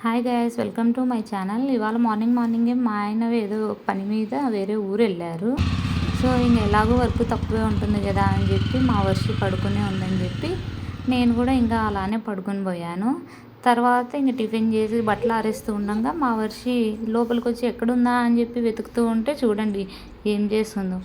Hi guys, welcome to my channel. ఇవాళ మార్నింగే మా ఆయన ఏదో పని మీద వేరే ఊరు వెళ్ళారు. సో ఇంక ఎలాగో వర్క్ తక్కువే ఉంటుంది కదా అని చెప్పి మా వర్షి పడుకునే ఉందని చెప్పి నేను కూడా ఇంకా అలానే పడుకొని పోయాను. తర్వాత ఇంక టిఫిన్ చేసి బట్టలు ఆరేస్తూ ఉండగా మా వర్షి లోపలికి వచ్చి ఎక్కడుందా అని చెప్పి వెతుకుతూ ఉంటే చూడండి ఏం చేస్తుందో.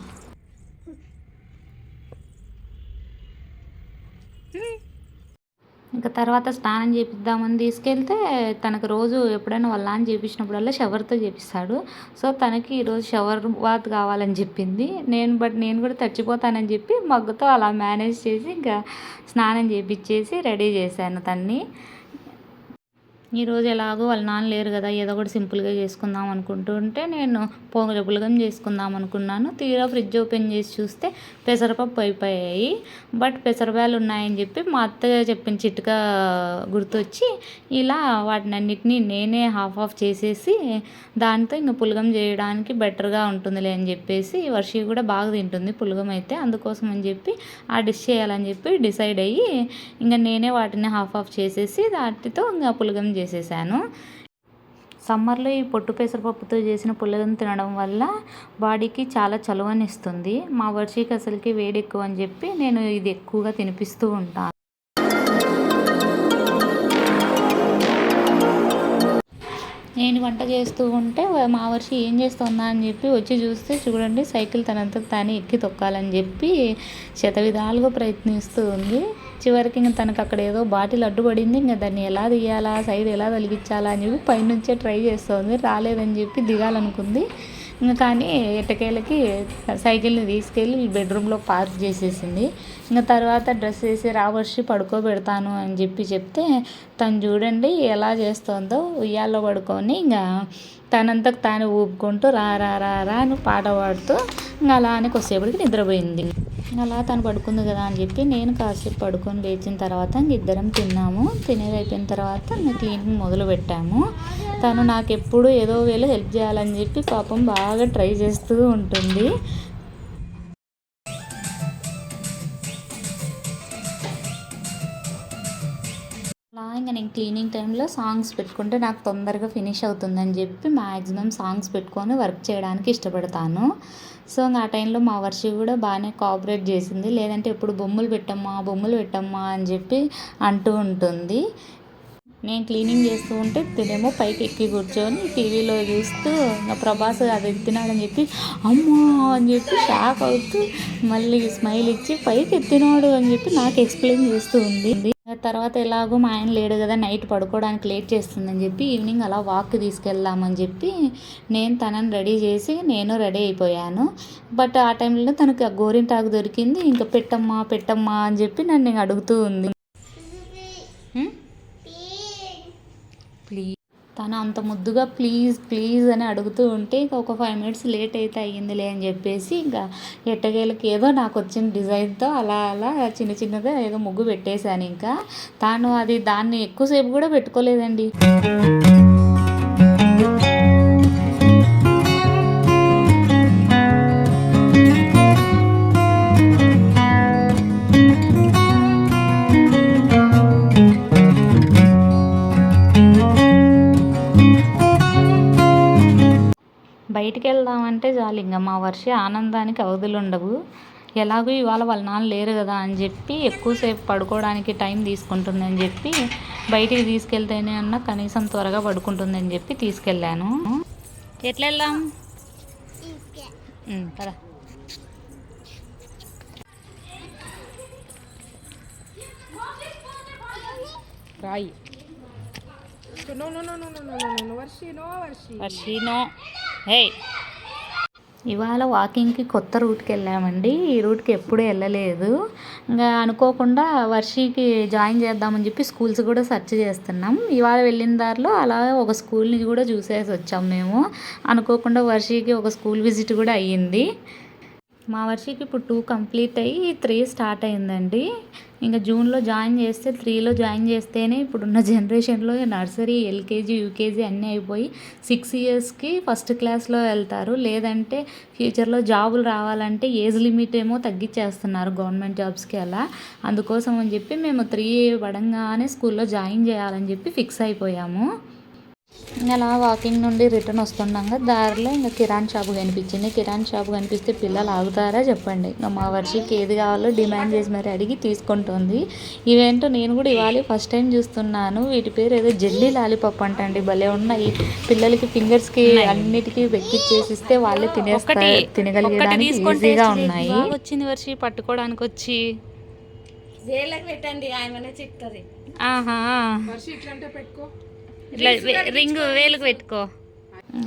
ఇంకా తర్వాత స్నానం చేపిద్దామని తీసుకెళ్తే తనకు రోజు ఎప్పుడైనా వాళ్ళ నాన్న చేపించినప్పుడల్లా షవర్తో చేపిస్తాడు. సో తనకి ఈరోజు షవర్ బాత్ కావాలని చెప్పింది. నేను కూడా చచ్చిపోతానని చెప్పి మగ్గుతో అలా మేనేజ్ చేసి ఇంకా స్నానం చేపించేసి రెడీ చేశాను తన్ని. ఈరోజు ఎలాగో వాళ్ళ నాన్న లేరు కదా, ఏదో ఒకటి సింపుల్గా చేసుకుందాం అనుకుంటుంటే నేను పులగం చేసుకుందాం అనుకున్నాను. తీరా ఫ్రిడ్జ్ ఓపెన్ చేసి చూస్తే పెసరపప్పు అయిపోయాయి. బట్ పెసరబ్యాలు ఉన్నాయని చెప్పి మా అత్తయ్య చెప్పిన చిట్కా గుర్తొచ్చి ఇలా వాటిని అన్నిటినీ నేనే హాఫ్ చేసేసి దాంతో ఇంకా పులగం చేయడానికి బెటర్గా ఉంటుందిలే అని చెప్పేసి వర్షి కూడా బాగా తింటుంది పులగం అయితే, అందుకోసం అని చెప్పి ఆ డిష్ చేయాలని చెప్పి డిసైడ్ అయ్యి ఇంకా నేనే వాటిని హాఫ్ చేసేసి వాటితో ఇంకా పులగం చేసేసాను. సమ్మర్లో ఈ పొట్టు పెసరపప్పుతో చేసిన పులగం తినడం వల్ల బాడీకి చాలా చలువనిస్తుంది. మా వర్షికి అసలుకి వేడి ఎక్కువ అని చెప్పి నేను ఇది ఎక్కువగా తినిపిస్తూ ఉంటాను. నేను వంట చేస్తూ ఉంటే మా వర్షి ఏం చేస్తుందా అని చెప్పి వచ్చి చూస్తే చూడండి సైకిల్ తనంతకు తానే ఎక్కి తొక్కాలని చెప్పి శతవిధాలుగా ప్రయత్నిస్తూ ఉంది. చివరికి ఇంకా తనకు అక్కడ ఏదో బాటిల్ అడ్డుపడింది. ఇంకా దాన్ని ఎలా తీయాలా, సైడ్ ఎలా తొలగించాలా అని చెప్పి పైనుంచే ట్రై చేస్తుంది. రాలేదని చెప్పి దిగాలనుకుంది. ఇంకా కానీ ఎట్టకేలకి సైకిల్ని తీసుకెళ్ళి బెడ్రూమ్లో పార్క్ చేసేసింది. ఇంకా తర్వాత డ్రెస్ వేసి రావర్షి పడుకోబెడతాను అని చెప్పి చెప్తే తను చూడండి ఎలా చేస్తుందో, ఉయ్యాల్లో పడుకొని ఇంకా తనంతకు తాను ఊపుకుంటూ రా రా రా రా అని పాట పాడుతూ ఇంకా అలా అని కొద్దిసేపటికి నిద్రపోయింది. అలా తను పడుకుంది కదా అని చెప్పి నేను కాసేపు పడుకొని లేచిన తర్వాత ఇద్దరం తిన్నాము. తినేది అయిపోయిన తర్వాత నేను క్లీనింగ్ మొదలు పెట్టాము. తను నాకు ఎప్పుడు ఏదో వేళ హెల్ప్ చేయాలని చెప్పి పాపం బాగా ట్రై చేస్తూ ఉంటుంది. ఇంకా నేను క్లీనింగ్ టైంలో సాంగ్స్ పెట్టుకుంటే నాకు తొందరగా ఫినిష్ అవుతుందని చెప్పి మ్యాక్సిమం సాంగ్స్ పెట్టుకొని వర్క్ చేయడానికి ఇష్టపడతాను. సో ఆ టైంలో మా వర్షి కూడా బాగానే కోఆపరేట్ చేసింది. లేదంటే ఎప్పుడు బొమ్మలు పెట్టమ్మా అని చెప్పి అంటూ ఉంటుంది. నేను క్లీనింగ్ చేస్తూ ఉంటే తినేమో పైకి ఎక్కి కూర్చొని టీవీలో చూస్తూ ఇంకా ప్రభాస్ అది ఎత్తినాడని చెప్పి అమ్మా అని చెప్పి షాక్ అవుతూ మళ్ళీ స్మైల్ ఇచ్చి పైకి ఎత్తినాడు అని చెప్పి నాకు ఎక్స్ప్లెయిన్ చేస్తూ ఉంది. తర్వాత ఎలాగో మా ఆయన లేడు కదా, నైట్ పడుకోవడానికి లేట్ చేస్తుందని చెప్పి ఈవినింగ్ అలా వాక్కి తీసుకెళ్దామని చెప్పి నేను తనని రెడీ చేసి నేను రెడీ అయిపోయాను. బట్ ఆ టైంలో తనకి ఆ గోరింటాకు దొరికింది. ఇంకా పెట్టమ్మా అని చెప్పి నన్ను అడుగుతూ ఉంది. ప్లీజ్ తను అంత ముద్దుగా ప్లీజ్ అని అడుగుతూ ఉంటే ఇంకా ఒక 5 minutes లేట్ అయితే అయ్యిందిలే అని చెప్పేసి ఇంకా ఎట్టకేలకి ఏదో నాకు వచ్చిన డిజైన్తో అలా చిన్నగా ఏదో ముగ్గు పెట్టేశాను. ఇంకా తాను దాన్ని ఎక్కువసేపు కూడా పెట్టుకోలేదండి. బయటికి వెళ్దామంటే చాలు ఇంకా మా వర్షి ఆనందానికి అవధులు ఉండవు. ఎలాగో ఇవాళ వాళ్ళ నాన్న లేరు కదా అని చెప్పి ఎక్కువసేపు పడుకోవడానికి టైం తీసుకుంటుందని చెప్పి బయటికి తీసుకెళ్తేనే అన్నా కనీసం త్వరగా పడుకుంటుందని చెప్పి తీసుకెళ్ళాను. ఎట్లా వెళ్దాం కదా. రాయి వర్షినో హే. ఇవాళ వాకింగ్కి కొత్త రూట్కి వెళ్ళామండి. ఈ రూట్కి ఎప్పుడూ వెళ్ళలేదు. ఇంకా అనుకోకుండా వర్షికి జాయిన్ చేద్దామని చెప్పి స్కూల్స్ కూడా సెర్చ్ చేస్తున్నాం. ఇవాళ వెళ్ళిన దారిలో అలా ఒక స్కూల్ని కూడా చూసేసి వచ్చాం మేము. అనుకోకుండా వర్షికి ఒక స్కూల్ విజిట్ కూడా అయ్యింది. మా వర్షికి ఇప్పుడు 2 కంప్లీట్ అయ్యి 3 స్టార్ట్ అయిందండి. ఇంకా జూన్లో జాయిన్ చేస్తే 3లో జాయిన్ చేస్తేనే ఇప్పుడున్న జనరేషన్లో నర్సరీ, ఎల్కేజీ, యూకేజీ అన్నీ అయిపోయి 6 yearsకి ఫస్ట్ క్లాస్లో వెళ్తారు. లేదంటే ఫ్యూచర్లో జాబులు రావాలంటే ఏజ్ లిమిట్ ఏమో తగ్గించేస్తున్నారు గవర్నమెంట్ జాబ్స్కి అలా. అందుకోసం అని చెప్పి మేము 3 పడంగానే స్కూల్లో జాయిన్ చేయాలని చెప్పి ఫిక్స్ అయిపోయాము. అలా వాకింగ్ నుండి రిటర్న్ వస్తుండగా దారిలో ఇంకా కిరాణ్ షాపు కనిపించింది. కిరాణ్ షాపు కనిపిస్తే పిల్లలు ఆగుతారా చెప్పండి. ఇంకా మా వర్షికి ఏది కావాలో డిమాండ్ చేసి మరి అడిగి తీసుకుంటుంది. ఇవేంటో నేను కూడా ఇవాళ ఫస్ట్ టైం చూస్తున్నాను. వీటి పేరు ఏదో జెల్లీ లాలీపాప్ అంటండి. భలే ఉన్నాయి. పిల్లలకి ఫింగర్స్కి అన్నిటికీ వెక్కిచ్చేసిస్తే వాళ్ళే తినేస్తారు, తినగలిగేదానికి ఈజీగా ఉన్నాయి. వచ్చింది వర్షి పట్టుకోవడానికి వచ్చి పెట్టండి ఆయమనే చెప్తుంది. ఆహా ఇట్లా రింగ్ వేలుకు పెట్టుకో.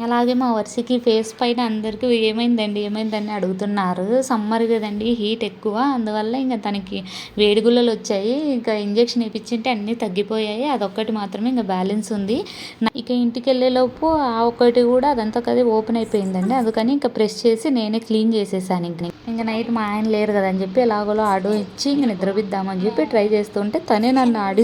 అలాగే మా వర్షికి ఫేస్ పైన అందరికీ ఏమైందని అడుగుతున్నారు. సమ్మర్ కదండి, హీట్ ఎక్కువ, అందువల్ల ఇంకా తనకి వేడిగుల్లలు వచ్చాయి. ఇంకా ఇంజెక్షన్ వేయించింటే అన్నీ తగ్గిపోయాయి. అదొక్కటి మాత్రమే ఇంకా బ్యాలెన్స్ ఉంది. ఇక ఇంటికి వెళ్ళేలోపు ఆ ఒక్కటి కూడా అదంతా కదా ఓపెన్ అయిపోయిందండి. అందుకని ఇంకా ప్రెస్ చేసి నేనే క్లీన్ చేసేసాను. ఇంకా నైట్ మా ఆయన లేరు కదా అని చెప్పి ఎలాగోలో ఆడు ఇచ్చి ఇంక నిద్రపిద్దామని చెప్పి ట్రై చేస్తుంటే తనే నన్ను